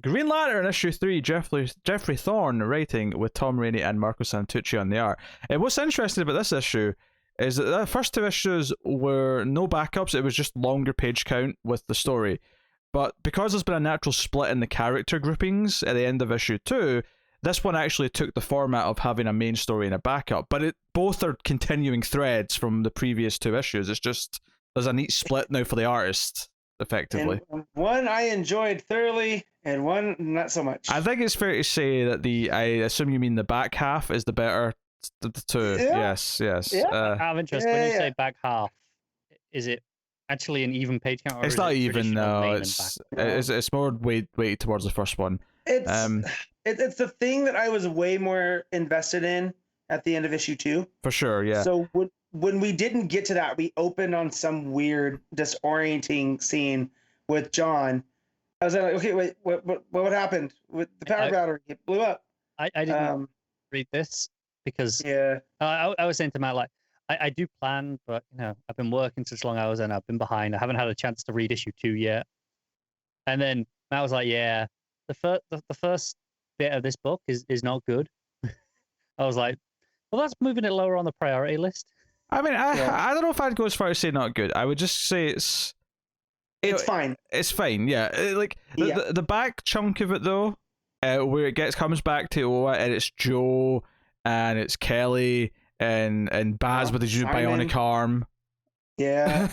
Green Lantern issue 3, Jeffrey Thorne writing with Tom Rainey and Marco Santucci on the art. And what's interesting about this issue is that the first two issues were no backups, it was just longer page count with the story. But because there's been a natural split in the character groupings at the end of issue 2, this one actually took the format of having a main story and a backup. But both are continuing threads from the previous two issues. It's just, there's a neat split now for the artist, effectively. And one I enjoyed thoroughly, and one not so much. I think it's fair to say that I assume you mean the back half is the better the two. Yeah. Yes. Yeah. Out of interest, when you say back half, is it actually an even page count? Or it's is not it even. No, main it's more weighted towards the first one. It's the thing that I was way more invested in at the end of issue 2. For sure, yeah. So when we didn't get to that, we opened on some weird disorienting scene with John. I was like, okay, wait, what happened with the power battery? It blew up. I didn't read this because I was saying to Matt, like, I do plan, but I've been working such long hours and I've been behind. I haven't had a chance to read issue 2 yet. And then Matt was like, yeah, the first bit of this book is not good. I was like, well, that's moving it lower on the priority list. I mean, I don't know if I'd go as far as say not good. I would just say it's fine. It's fine, yeah. The back chunk of it though, where it comes back to Oa and it's Joe and it's Kelly and Baz with his bionic arm. Yeah.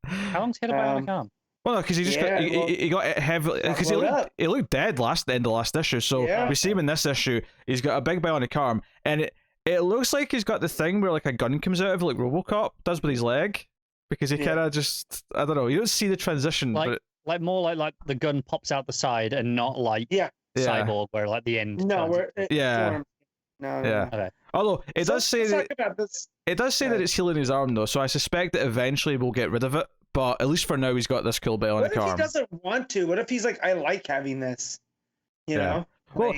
How long's he had a bionic arm? Well, no, because he got heavily because he looked dead at the end of last issue. So we see him in this issue. He's got a big bionic arm, and it looks like he's got the thing where like a gun comes out of it, like RoboCop does with his leg, because he kind of just, I don't know. You don't see the transition, like more like the gun pops out the side and not like Cyborg where like the end. No, No. Okay. Although it does say that it's healing his arm though, so I suspect that eventually we'll get rid of it. But at least for now, he's got this cool bionic arm. What if he doesn't want to? What if he's like, I like having this? You know? Well,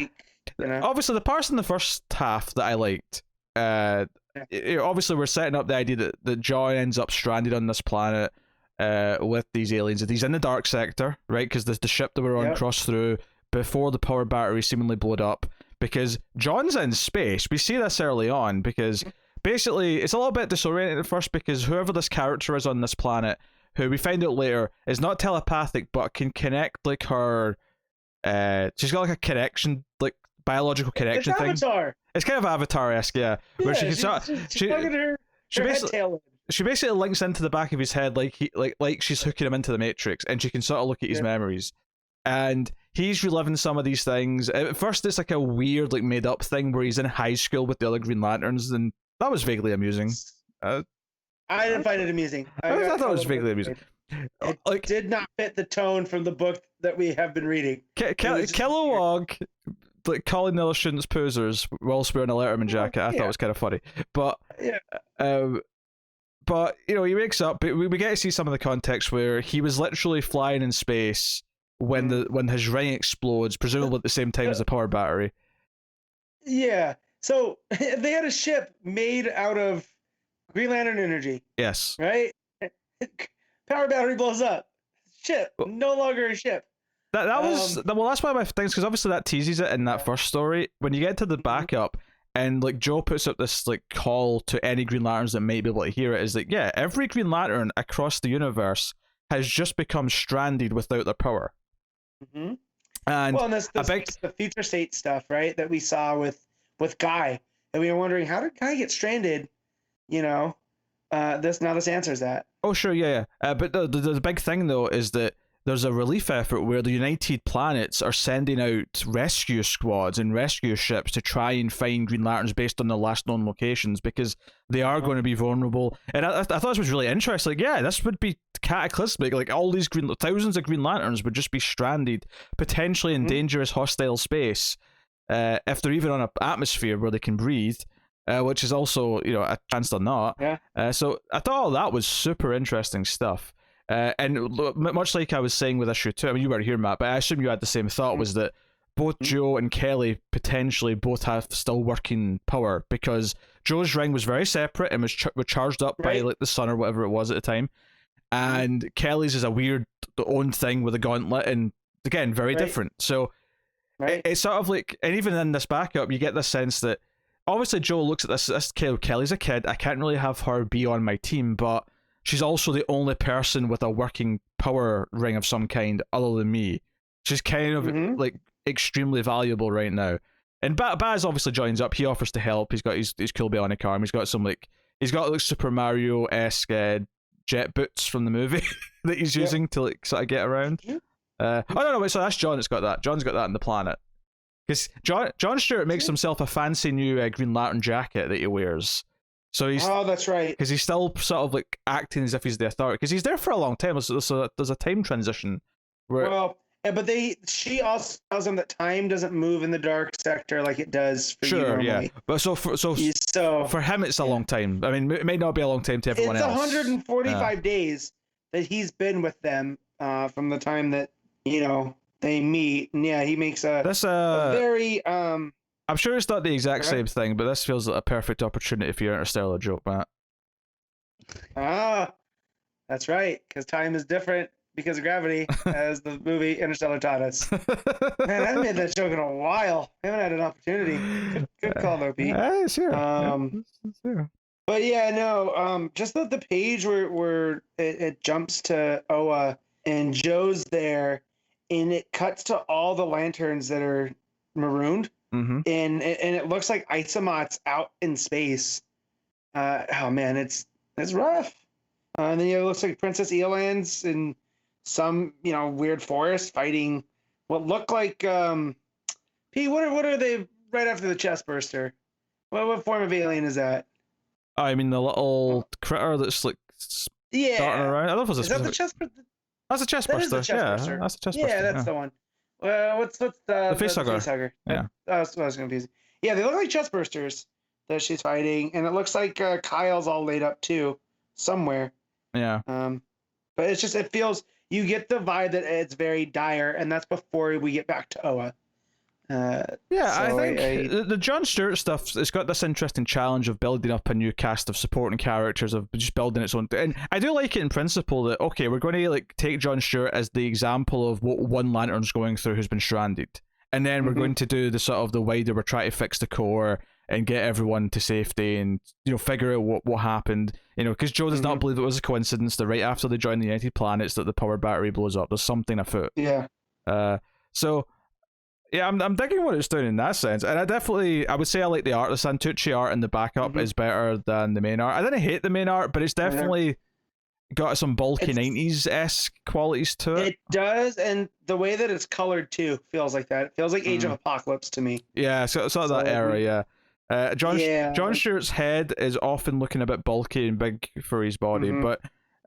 obviously, the parts in the first half that I liked, obviously, we're setting up the idea that John ends up stranded on this planet with these aliens. He's in the dark sector, right? Because the ship that we're on crossed through before the power battery seemingly blew up. Because John's in space. We see this early on because basically it's a little bit disorienting at first because whoever this character is on this planet, who we find out later is not telepathic but can connect like her she's got like a connection, like biological connection thing. Avatar. It's kind of Avatar-esque, where she can she basically links into the back of his head like she's hooking him into the Matrix, and she can sort of look at his memories. And he's reliving some of these things. At first it's like a weird like made up thing where he's in high school with the other Green Lanterns, and that was vaguely amusing. I didn't find it amusing. I thought it was vaguely amusing. It did not fit the tone from the book that we have been reading. Kilowog, like calling the other students posers whilst wearing a Letterman jacket, I thought was kind of funny. But he wakes up. We get to see some of the context where he was literally flying in space when his ring explodes, presumably at the same time as the power battery. Yeah. So they had a ship made out of Green Lantern energy. Yes. Right? Power battery blows up. Ship. No longer a ship. That's one of my things, because obviously that teases it in that first story. When you get to the backup, and like Joe puts up this like call to any Green Lanterns that might be able to hear it, is like, every Green Lantern across the universe has just become stranded without their power. Mm-hmm. And this the future state stuff, right? That we saw with Guy, and we were wondering, how did Guy get stranded? This answers that. Oh sure, but the big thing though is that there's a relief effort where the United Planets are sending out rescue squads and rescue ships to try and find Green Lanterns based on their last known locations, because they are going to be vulnerable. And I thought this was really interesting. Like, this would be cataclysmic. Like, all these thousands of Green Lanterns would just be stranded, potentially in dangerous hostile space, if they're even on an atmosphere where they can breathe. Which is also, a chance they're not. So I thought all that was super interesting stuff. And much like I was saying with issue 2, I mean, you weren't here, Matt, but I assume you had the same thought, was that both Joe and Kelly potentially both have still working power, because Joe's ring was very separate and was charged up by like the sun or whatever it was at the time, and Kelly's is a weird own thing with a gauntlet, and again, very Right. different. So Right. it's sort of like, and even in this backup, you get the sense that obviously Joe looks at this Caleb Kelly's a kid. I can't really have her be on my team, but she's also the only person with a working power ring of some kind other than me. She's kind of Mhm. like extremely valuable right now. And Baz obviously joins up. He offers to help. He's got his cool bionic arm. He's got Super Mario-esque jet boots from the movie that he's Yep. using to like sort of get around. Oh no, wait, so that's John that's got that. John's got that in the planet. Because John Stewart makes himself a fancy new Green Lantern jacket that he wears. So he's Oh, that's right. because he's still sort of like acting as if he's the authority because he's there for a long time. So there's a time transition where Well, yeah, but she also tells him that time doesn't move in the dark sector like it does for you sure, normally. yeah. But so for him, it's a long time. I mean, it may not be a long time to everyone it's else. 145 days that he's been with them from the time that they meet. And yeah, he makes a very I'm sure it's not the exact Right. same thing, but this feels like a perfect opportunity for your Interstellar joke, Matt. That's right, because time is different because of gravity, as the movie Interstellar taught us. Man, I haven't made that joke in a while. I haven't had an opportunity. Good call though, Pete. Sure. Sure. But yeah, no, just the page where it jumps to Oa and Joe's there, and it cuts to all the lanterns that are marooned, Mm-hmm. and it looks like Isomot's out in space. Oh man, it's rough. And then it looks like Princess Eland's in some weird forest fighting what look like Pete. What are they right after the chest burster? What form of alien is that? I mean, the little critter that's like Yeah, darting around. I don't know if it's is that the chest? That's a chest That burster. is the chest Yeah, burster. that's a chest burster. Yeah, that's the one. What's the facehugger? Yeah. That was confusing. Yeah, they look like chest bursters that she's fighting, and it looks like Kyle's all laid up too somewhere. Yeah. But it's just, it feels, you get the vibe that it's very dire, and that's before we get back to Oa. I think the Jon Stewart stuff, it's got this interesting challenge of building up a new cast of supporting characters, of just building its own and I do like it in principle that, okay, we're going to like take Jon Stewart as the example of what one Lantern's going through who's been stranded, and then we're going to do the sort of the wider, we're trying to fix the core and get everyone to safety and figure out what happened, because Joe does not believe it was a coincidence that right after they join the United Planets that the power battery blows up. There's something afoot. Yeah. So yeah, I'm digging what it's doing in that sense, and I would say I like the art. The Santucci art in the backup is better than the main art. I didn't hate the main art, but it's definitely got some bulky 90s-esque qualities to it. It does, and the way that it's colored too feels like that. It feels like Age of Apocalypse to me. Yeah, sort of that era, yeah. Jon Stewart's head is often looking a bit bulky and big for his body, but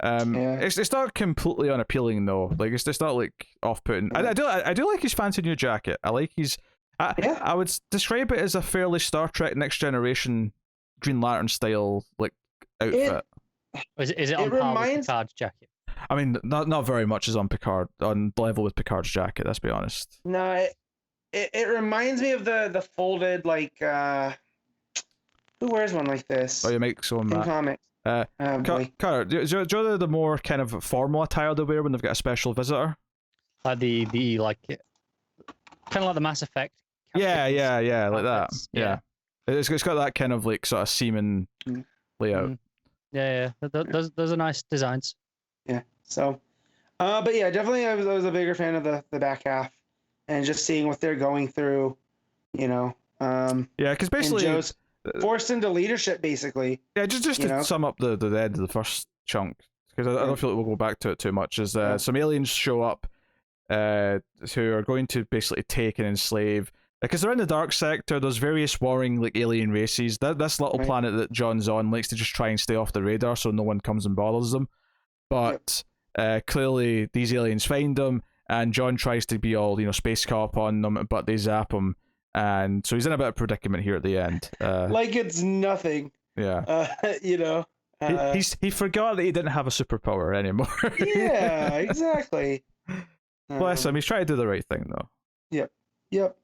it's not completely unappealing though. Like it's not like off-putting. I do like his fancy new jacket. I like his. I would describe it as a fairly Star Trek Next Generation Green Lantern style like outfit. Is it on par with Picard's jacket? I mean, not very much is on level with Picard's jacket. Let's be honest. No, it reminds me of the folded like. Who wears one like this? Oh, you make so in comics. Carter, do you know the more kind of formal attire they wear when they've got a special visitor? Like the kind of like the Mass Effect. Yeah, like that. Yeah. It's got that kind of like sort of seaman layout. Yeah. Those are nice designs. Yeah. So, but yeah, definitely I was a bigger fan of the back half, and just seeing what they're going through, Yeah, because basically Joe's forced into leadership, basically. Yeah, just to sum up the end of the first chunk, because I don't feel like we'll go back to it too much. Is some aliens show up, who are going to basically take and enslave. Because they're in the dark sector, there's various warring like alien races. This little planet that John's on likes to just try and stay off the radar so no one comes and bothers them. But clearly these aliens find them, and John tries to be all space cop on them, but they zap him. And so he's in a bit of predicament here at the end. Like it's nothing. Yeah. He forgot that he didn't have a superpower anymore. Yeah, exactly. Bless him. He's trying to do the right thing though. Yep.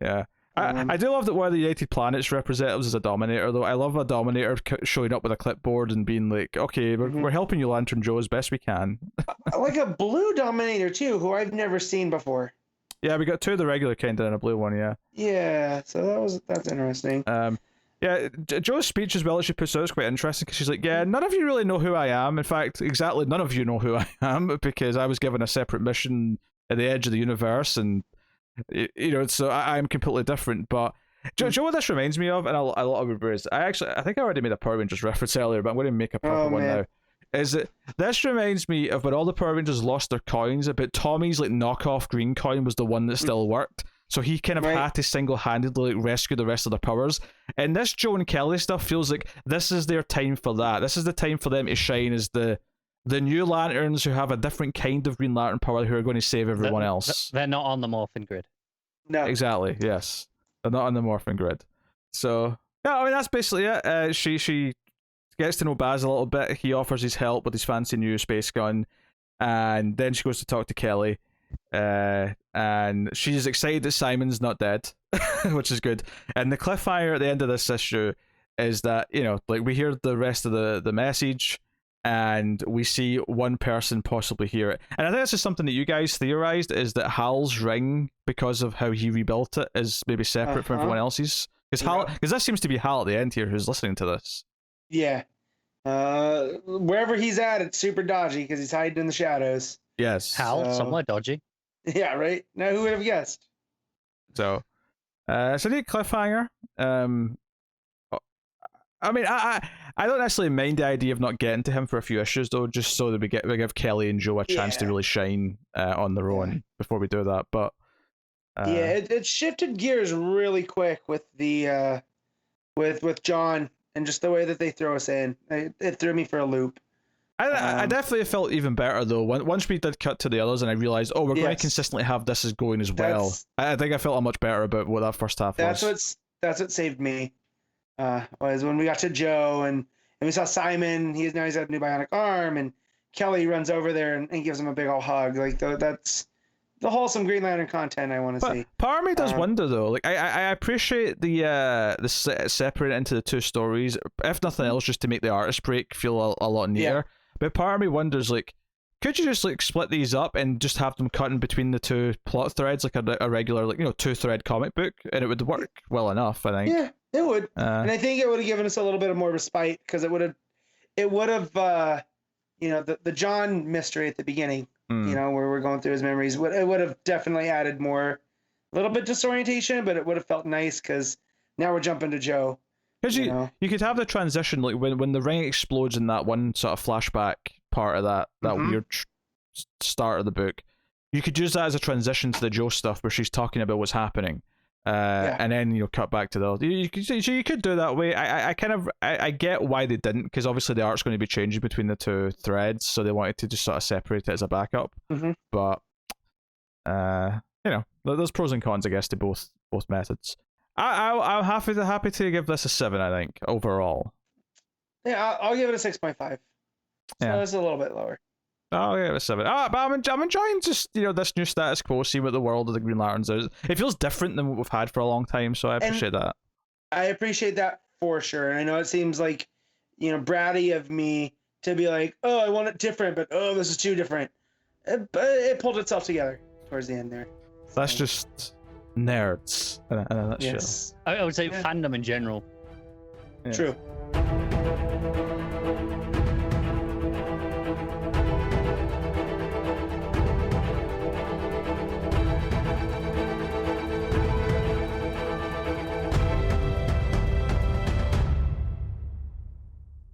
Yeah. I do love that one of the United Planets representatives is a Dominator, though. I love a Dominator showing up with a clipboard and being like, okay, we're helping you, Lantern Joe, as best we can. Like a blue Dominator, too, who I've never seen before. Yeah, we got 2 of the regular kind and a blue one, yeah. Yeah, so that's interesting. Yeah, Joe's speech as well as she puts out is quite interesting because she's like, yeah, none of you really know who I am. In fact, exactly none of you know who I am because I was given a separate mission at the edge of the universe, and so I'm completely different. But do you know what this reminds me of? And a lot of it I think I already made a Power Rangers reference earlier, but I'm going to make a proper one now. Is that this reminds me of when all the Power Rangers lost their coins, but Tommy's like knockoff green coin was the one that still worked. So he kind of had to single-handedly rescue the rest of their powers. And this Joe and Kelly stuff feels like this is their time for that. This is the time for them to shine as the new Lanterns who have a different kind of Green Lantern power who are going to save everyone else. They're not on the morphin grid. No. Exactly, yes. They're not on the morphin grid. So, yeah, I mean, that's basically it. She gets to know Baz a little bit. He offers his help with his fancy new space gun. And then she goes to talk to Kelly. And she's excited that Simon's not dead, which is good. And the cliffhanger at the end of this issue is that, we hear the rest of the message and we see one person possibly hear it. And I think this is something that you guys theorized, is that Hal's ring, because of how he rebuilt it, is maybe separate from everyone else's. Because that seems to be Hal at the end here who's listening to this. Yeah. Wherever he's at, it's super dodgy because he's hiding in the shadows. Yes. Hal, somewhere dodgy. Yeah, right? Now, who would have guessed? So neat cliffhanger. I mean, I don't necessarily mind the idea of not getting to him for a few issues, though, just so that we give Kelly and Joe a chance to really shine on their own before we do that. But it shifted gears really quick with the with John and just the way that they throw us in. It threw me for a loop. I definitely felt even better though once we did cut to the others and I realized, we're going to consistently have this as going as well. I think I felt much better about what that first half was. That's what saved me. Was when we got to Joe and we saw Simon. He's got a new bionic arm, and Kelly runs over there and gives him a big old hug. Like that's the wholesome Green Lantern content I want to see. Part of me does wonder though. Like I appreciate the separate into the 2 stories, if nothing else, just to make the artist break feel a lot neater. Yeah. But part of me wonders, like, could you just split these up and just have them cut in between the 2 plot threads, like a regular 2-thread comic book, and it would work well enough, I think. Yeah, it would. And I think it would have given us a little bit of more respite because it would have the John mystery at the beginning, where we're going through his memories. It would have definitely added more, a little bit disorientation, but it would have felt nice because now we're jumping to Joe. Because you could have the transition, like when the ring explodes in that one sort of flashback part of that weird start of the book, you could use that as a transition to the Joe stuff where she's talking about what's happening, and then cut back to the. You could do that way. I get why they didn't, because obviously the art's going to be changing between the 2 threads, so they wanted to just sort of separate it as a backup. But there's pros and cons, I guess, to both methods. I'm happy to give this a 7, I think, overall. Yeah, I'll give it a 6.5. So it's a little bit lower. I'll give it a 7. But I'm enjoying just, this new status quo, see what the world of the Green Lanterns is. It feels different than what we've had for a long time, so I appreciate that. I appreciate that for sure. And I know it seems like, bratty of me to be like, oh, I want it different, but oh, this is too different. But it pulled itself together towards the end there. So. That's just nerds in a nutshell. Yes. I would say fandom in general. Yeah. True.